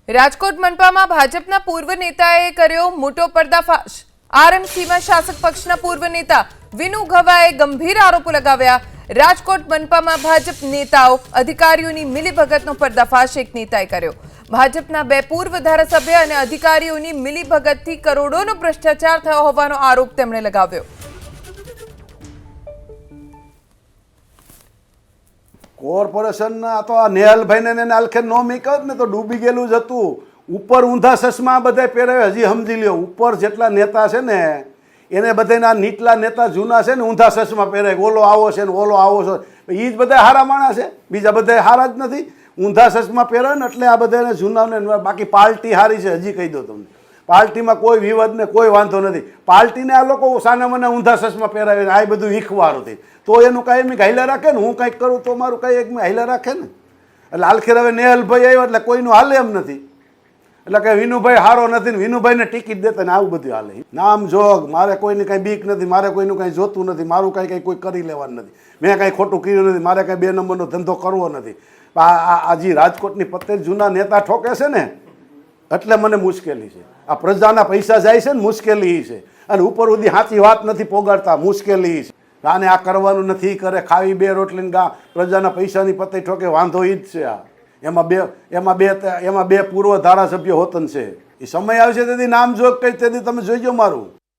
રાજકોટ મનપામાં ભાજપના પૂર્વ નેતાએ કર્યો મોટો પર્દાફાશ। આરએમસીમાં શાસક પક્ષના પૂર્વ નેતા વિનુ ગવાએ ગંભીર આરોપો લગાવ્યા। રાજકોટ મનપામાં ભાજપ નેતાઓ અધિકારીઓની મિલીભગતનો પર્દાફાશ એક નેતાએ કર્યો। ભાજપના બે પૂર્વ ધારાસભ્ય અને અધિકારીઓની મિલીભગતથી કરોડોનો ભ્રષ્ટાચાર થયો હોવાનો આરોપ તેમણે લગાવ્યો। કોર્પોરેશન તો આ નેહલભાઈ ને આલખે નો મીકત ને તો ડૂબી ગયેલું જ હતું। ઉપર ઊંધા ચશ્મા બધા પહેરાવે। હજી સમજી લ્યો, ઉપર જેટલા નેતા છે ને એને બધાના નીચલા નેતા જૂના છે ને ઊંધા ચશ્મા પહેરાય, ઓલો આવો છે ને ઓલો આવો છે, એ જ બધા હારા માણસ છે, બીજા બધા હારા જ નથી। ઊંધા ચશ્મા પહેરાવે ને એટલે આ બધાને જૂનાને, બાકી પાર્ટી હારી છે। હજી કહી દો તમને, પાર્ટીમાં કોઈ વિવાદ ને કોઈ વાંધો નથી। પાર્ટીને આ લોકો સાના મને ઊંધા ચશ્મા પહેરાવે આ બધું ઈખવારું હતી તો એનું કાંઈ એમ હાઈલા રાખે ને, હું કંઈક કરું તો મારું કંઈ એક હાઈલા રાખે ને। એટલે આલખેર હવે નેહલભાઈ આવ્યો એટલે કોઈનું હાલે એમ નથી, એટલે કે વિનુભાઈ હારો નથી ને વિનુભાઈને ટિકિટ દેતા ને આવું બધું હાલે। નામ જોગ, મારે કોઈની કાંઈ બીક નથી, મારે કોઈનું કાંઈ જોતું નથી, મારું કાંઈ કોઈ કરી લેવાનું નથી, મેં કાંઈ ખોટું કર્યું નથી, મારે કાંઈ બે નંબરનો ધંધો કરવો નથી। આ જે રાજકોટની 75 જૂના નેતા ઠોકે છે ને એટલે મને મુશ્કેલી છે। આ પ્રજાના પૈસા જાય છે ને મુશ્કેલી છે, અને ઉપર સુધી સાચી વાત નથી પોગાડતા, મુશ્કેલી છે। આને આ કરવાનું નથી, કરે ખાવી બે રોટલીને ગા પ્રજાના પૈસાની પત્તી ઠોકે, વાંધો ઈ જ છે। આ એમાં બે પૂર્વ ધારાસભ્ય હોતન છે। એ સમય આવશે તેથી નામ જોગ કઈ તેથી તમે જોઈજો મારું।